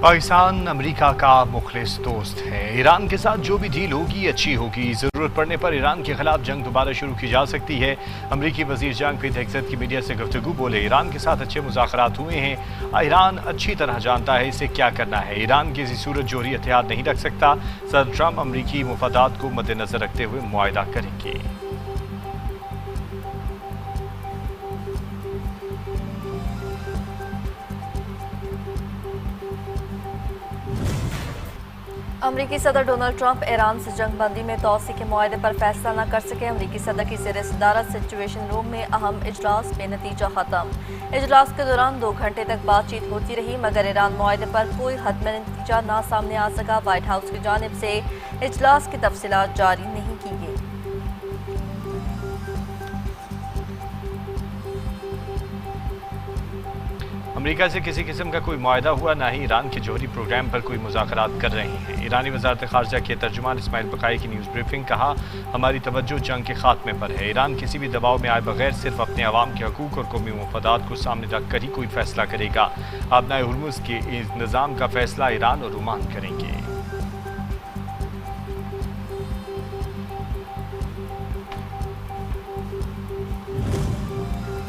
پاکستان امریکہ کا مخلص دوست ہے۔ ایران کے ساتھ جو بھی ڈیل ہوگی اچھی ہوگی۔ ضرورت پڑنے پر ایران کے خلاف جنگ دوبارہ شروع کی جا سکتی ہے۔ امریکی وزیر جنگ پیٹ ہیگسیت کی میڈیا سے گفتگو بولے ایران کے ساتھ اچھے مذاکرات ہوئے ہیں۔ ایران اچھی طرح جانتا ہے اسے کیا کرنا ہے۔ ایران کسی صورت جوہری ہتھیار نہیں رکھ سکتا۔ صدر ٹرمپ امریکی مفادات کو مد نظر رکھتے ہوئے معاہدہ کریں گے۔ امریکی صدر ڈونلڈ ٹرمپ ایران سے جنگ بندی میں توسیع کے معاہدے پر فیصلہ نہ کر سکے۔ امریکی صدر کی زیر صدارت سچویشن روم میں اہم اجلاس بے نتیجہ ختم۔ اجلاس کے دوران 2 گھنٹے تک بات چیت ہوتی رہی مگر ایران معاہدے پر کوئی حتمی نتیجہ نہ سامنے آ سکا۔ وائٹ ہاؤس کی جانب سے اجلاس کی تفصیلات جاری نہیں کی گئی۔ امریکہ سے کسی قسم کا کوئی معاہدہ ہوا نہ ہی ایران کے جوہری پروگرام پر کوئی مذاکرات کر رہے ہیں۔ ایرانی وزارت خارجہ کے ترجمان اسماعیل بقائی کی نیوز بریفنگ کہا ہماری توجہ جنگ کے خاتمے پر ہے۔ ایران کسی بھی دباؤ میں آئے بغیر صرف اپنے عوام کے حقوق اور قومی مفادات کو سامنے رکھ کر ہی کوئی فیصلہ کرے گا۔ آبنائے ہرمز کے اس نظام کا فیصلہ ایران اور عمان کریں گے۔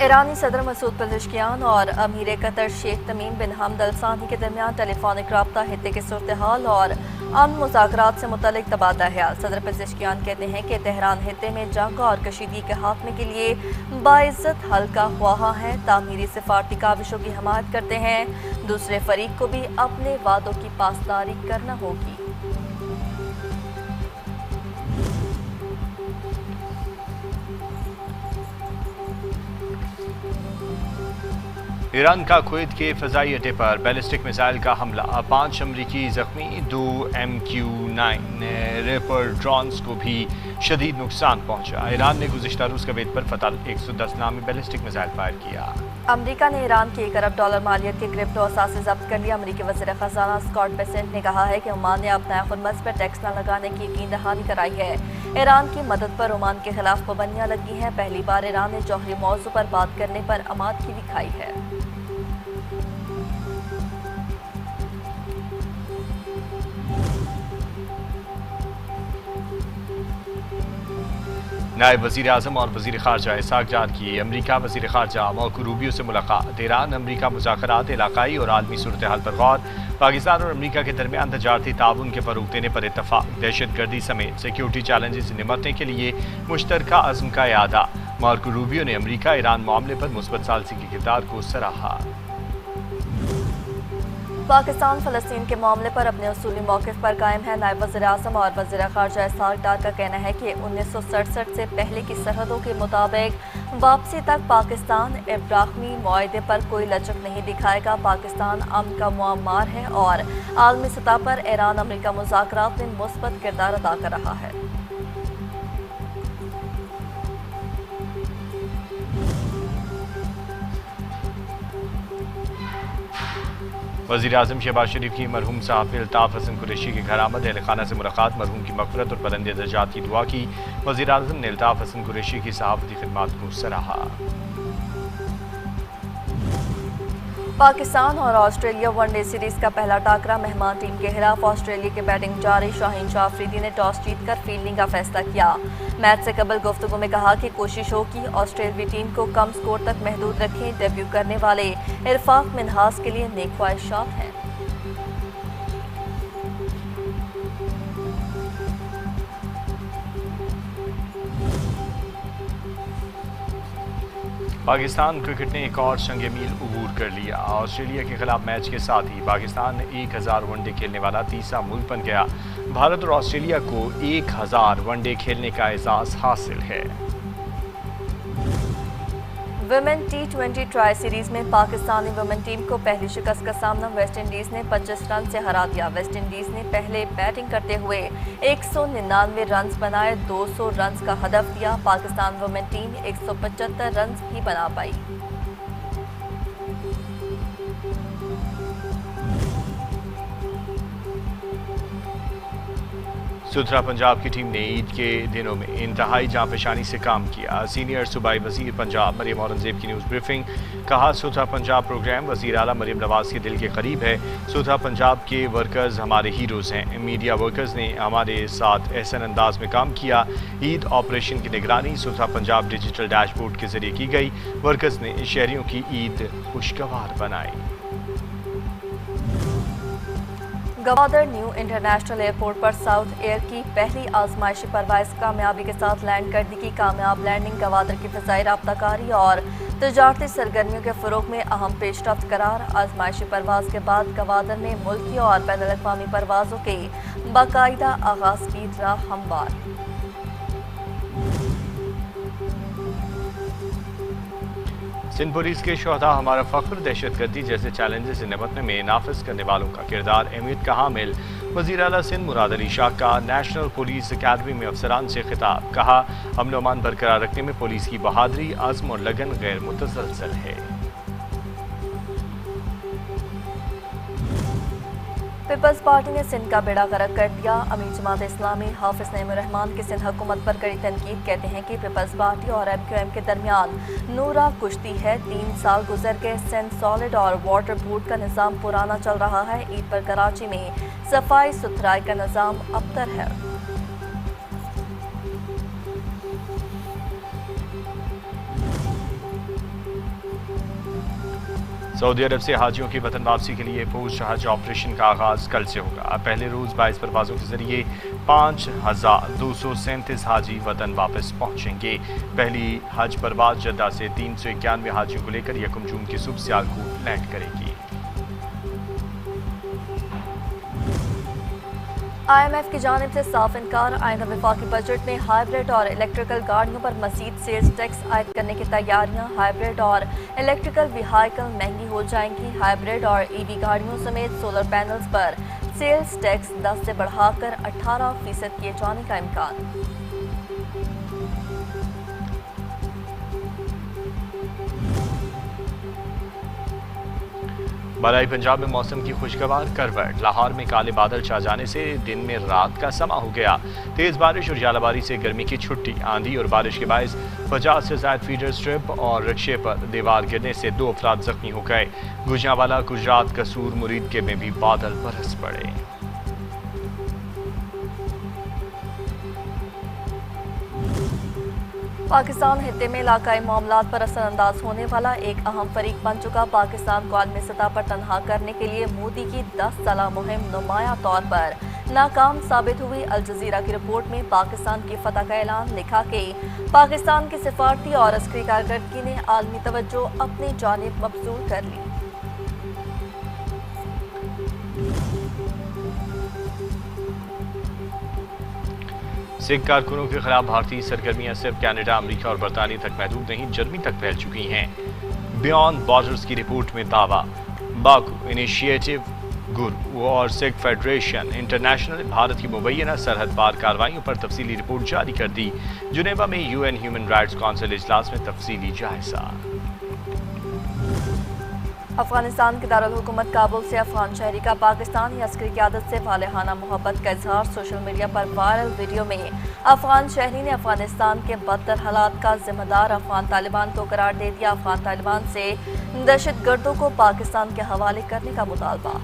ایرانی صدر مسعود پزشکیان اور امیر قطر شیخ تمیم بن حمد الثانی کے درمیان ٹیلی فونک رابطہ خطے کی صورتحال اور امن مذاکرات سے متعلق تبادلہ خیال۔ صدر پزشکیان کہتے ہیں کہ تہران خطے میں جنگ اور کشیدگی کے خاتمے کے لیے باعزت حل کا خواہاں ہے، تعمیری سفارتی کاوشوں کی حمایت کرتے ہیں۔ دوسرے فریق کو بھی اپنے وعدوں کی پاسداری کرنا ہوگی۔ ایران کا کویت کے فضائی اڈے پر بیلسٹک میزائل کا حملہ، 5 امریکی زخمی، 2 MQ-9 ریپر ڈرونز کو بھی شدید نقصان پہنچا۔ ایران نے گزشتہ روز کویت پر فتح 110 نامی بیلسٹک میزائل فائر کیا۔ امریکہ نے ایران کے $1 ارب مالیت کے کرپٹو اثاثے ضبط کر لیا۔ امریکی وزیر خزانہ اسکاٹ بیسنٹ نے کہا ہے کہ عمان نے اپنا ہرمز پر ٹیکس نہ لگانے کی یقین دہانی کرائی ہے۔ ایران کی مدد پر عمان کے خلاف پابندیاں لگی ہیں۔ پہلی بار ایران نے جوہری موضوع پر بات کرنے پر آمادگی دکھائی ہے۔ نائب وزیر اعظم اور وزیر خارجہ اسحاق ڈار کی امریکہ وزیر خارجہ مارکو روبیو سے ملاقات۔ ایران امریکہ مذاکرات، علاقائی اور عالمی صورتحال پر غور۔ پاکستان اور امریکہ کے درمیان تجارتی تعاون کے فروغ دینے پر اتفاق۔ دہشت گردی سمیت سیکیورٹی چیلنجز سے نمٹنے کے لیے مشترکہ عزم کا اعادہ۔ مارکو روبیو نے امریکہ ایران معاملے پر مثبت ثالثی کے کردار کو سراہا۔ پاکستان فلسطین کے معاملے پر اپنے اصولی موقف پر قائم ہے۔ نائب وزیر اعظم اور وزیر خارجہ اسحاق ڈار کا کہنا ہے کہ 1967 سے پہلے کی سرحدوں کے مطابق واپسی تک پاکستان ابراہیمی معاہدے پر کوئی لچک نہیں دکھائے گا۔ پاکستان امن کا معمار ہے اور عالمی سطح پر ایران امریکہ مذاکرات میں مثبت کردار ادا کر رہا ہے۔ وزیر اعظم شہباز شریف کی مرحوم صحافی الطاف حسن قریشی کے گھر آمد، اہل خانہ سے ملاقات، مرحوم کی مغفرت اور بلند درجات کی دعا کی۔ وزیر اعظم نے الطاف حسن قریشی کی صحافتی خدمات کو سراہا۔ پاکستان اور آسٹریلیا ون ڈے سیریز کا پہلا ٹاکرا مہمان ٹیم کے خلاف۔ آسٹریلیا کی بیٹنگ جاری، شاہین شاہ افریدی نے ٹاس جیت کر فیلڈنگ کا فیصلہ کیا۔ میچ سے قبل گفتگو میں کہا کہ کوشش ہوگی آسٹریلوی ٹیم کو کم سکور تک محدود رکھیں۔ ڈیبیو کرنے والے ارفاق منہاس کے لیے نیک خواہشات ہیں۔ پاکستان کرکٹ نے ایک اور سنگ میل عبور کر لیا۔ آسٹریلیا کے خلاف میچ کے ساتھ ہی پاکستان 1000 ون ڈے کھیلنے والا تیسرا ملک بن گیا۔ بھارت اور آسٹریلیا کو 1000 ون ڈے کھیلنے کا اعزاز حاصل ہے۔ ویمن T20 ٹرائی سیریز میں پاکستانی ویمن ٹیم کو پہلی شکست کا سامنا ویسٹ انڈیز نے 25 رن سے ہرا دیا۔ ویسٹ انڈیز نے پہلے بیٹنگ کرتے ہوئے 199 رنز بنائے، 200 رنز کا ہدف دیا۔ پاکستان ویمن ٹیم 175 رنز ہی بنا پائی۔ सुथरा पंजाब की टीम ने ईद के दिनों में इंतहाई जांपहचानी से काम किया। सीनियर सूबाई वजीर पंजाब मरियम औरंगजेब की न्यूज़ ब्रीफिंग। कहा, सुथरा पंजाब प्रोग्राम वजीर आला मरियम नवाज के दिल के करीब है। सुथरा पंजाब के वर्कर्स हमारे हीरोज़ हैं। मीडिया वर्कर्स ने हमारे साथ एहसन अंदाज में काम किया। ईद ऑपरेशन की निगरानी सुथरा पंजाब डिजिटल डैशबोर्ड के जरिए की गई। वर्कर्स ने शहरियों की ईद खुशगवार बनाई। गवादर न्यू इंटरनेशनल एयरपोर्ट पर साउथ एयर की पहली आजमाइशी परवाज़ कामयाबी के साथ लैंड करने की कामयाब लैंडिंग गवादर की फ़िज़ाई राब्ताकारी और तजारती सरगर्मियों के फ़रोग़ में अहम पेशरफ्त करार। आजमाइशी परवाज़ के बाद गवादर में मुल्की और बैनुल-अक़वामी परवाज़ों के बाकायदा आगाज़ की राह हमवार। सिंध पुलिस के शोहदा हमारा फ़ख्र, दहशतगर्दी जैसे चैलेंजेस से निपटने में नाफिज करने वालों का किरदार अहमियत का हामिल। वज़ीर आला सिंध मुराद अली शाह का नेशनल पुलिस अकादमी में अफसरान से खिताब। कहा, अमन व अमान बरकरार रखने में पुलिस की बहादुरी, आज़म और लगन गैर मुतसलसल है। पीपल्स पार्टी ने सिंध का बेड़ा गर्क कर दिया। अमीर जमात इस्लामी हाफिज नईमुर रहमान की सिंध हुकूमत पर कड़ी तनकीद। कहते हैं कि पीपल्स पार्टी और MQM के दरमियान नूरा कुश्ती है। 3 साल गुजर गए, सिंध सॉलिड और वाटर बोर्ड का निज़ाम पुराना चल रहा है। ईद पर कराची में सफाई सुथराई का निज़ाम अबतर है। सऊदी अरब से हाजियों की वतन वापसी के लिए पोस्ट हज ऑपरेशन का आगाज़ कल से होगा। पहले रोज़ 22 परवाज़ों के जरिए 5237 हाजी वतन वापस पहुँचेंगे। पहली हज परवाज़ जद्दा से 391 हाजियों को लेकर 1 जून की सुबह सियालकोट लैंड करेगी। IMF की जानिब से साफ इनकार। आइंदा वफाकी बजट में हाइब्रिड और इलेक्ट्रिकल गाड़ियों पर मज़ीद सेल्स टैक्स आयद करने की तैयारियां। हाइब्रिड और इलेक्ट्रिकल व्हीकल महंगी हो जाएंगी। हाइब्रिड और EV गाड़ियों समेत सोलर पैनल्स पर सेल्स टैक्स 10 से बढ़ाकर 18% किए जाने का इम्कान। बालाई पंजाब में मौसम की खुशगवार करवट। लाहौर में काले बादल छा जाने से दिन में रात का समा हो गया। तेज़ बारिश और जालाबारी से गर्मी की छुट्टी। आंधी और बारिश के बायस 50 से ज़ायद फीडर स्ट्रिप और रिक्शे पर दीवार गिरने से 2 अफराद जख्मी हो गए। गुजरांवाला, गुजरात, कसूर, मुरीद के में भी बादल बरस पड़े। पाकिस्तान हित्ते में इलाकाई मामलात पर असरअंदाज होने वाला एक अहम फरीक बन चुका। पाकिस्तान को आलमी सतह पर तनहा करने के लिए मोदी की 10 साला मुहिम नुमाया तौर पर नाकाम साबित हुई। अल जजीरा की रिपोर्ट में पाकिस्तान की फतह का ऐलान। लिखा कि पाकिस्तान की सिफारती और अस्करी कारकर्दगी ने आलमी तवज्जो अपनी जानिब मबसूल कर ली। सिख कारकुनों के खिलाफ भारतीय सरगर्मियां सिर्फ कनाडा, अमेरिका और बरतानिया तक महदूद नहीं, जर्मनी तक फैल चुकी हैं। बियॉन्ड बॉर्डर्स की रिपोर्ट में दावा। बाकू इनिशिएटिव, गुरु और सिख फेडरेशन इंटरनेशनल भारत की मुबैना सरहद पार कार्रवाइयों पर तफसीली रिपोर्ट जारी कर दी। जुनेवा में UN ह्यूमन राइट्स काउंसिल इजलास में तफसीली जायजा। अफगानिस्तान के दारुल हुकूमत काबुल से अफगान शहरी का पाकिस्तानी अस्करी क़यादत से वालेहाना मोहब्बत का इजहार। सोशल मीडिया पर वायरल वीडियो में अफगान शहरी ने अफगानिस्तान के बदतर हालात का जिम्मेदार अफगान तालिबान को करार दे दिया। अफगान तालिबान से दहशतगर्दों को पाकिस्तान के हवाले करने का मुतालबा।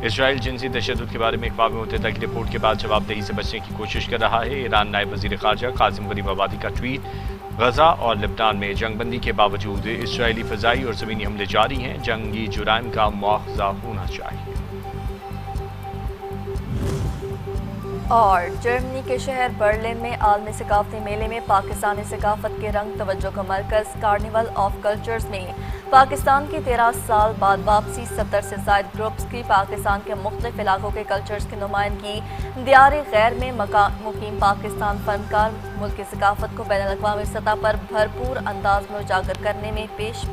इसराइल जिनसी तशद्दुद के बारे में अक़वाम मुत्तहिदा की रिपोर्ट के बाद जवाबदेही से बचने की कोशिश कर रहा है। ईरान नायब वज़ीर ख़ारजा कासिम गरीबाबादी का ट्वीट। गजा और लेबनान में जंगबंदी के बावजूद इसराइली फ़ज़ाई और ज़मीनी हमले जारी हैं। जंगी जुराइम का मुआवजा होना चाहिए। और जर्मनी के शहर बर्लिन में आलमी सकाफती मेले में पाकिस्तानी सकाफत के रंग तवज्जो का मरकज़। कार्निवल ऑफ कल्चर्स में पाकिस्तान की 13 साल बाद वापसी। 70 से ज़ायद ग्रुप्स की पाकिस्तान के मुख्तलिफ इलाकों के कल्चर्स की नुमाइंदगी। दियार गैर में मुकीम पाकिस्तान फनकार मुल्क की सकाफत को बैनुल-अक़वामी सतह पर भरपूर अंदाज में उजागर करने में पेश।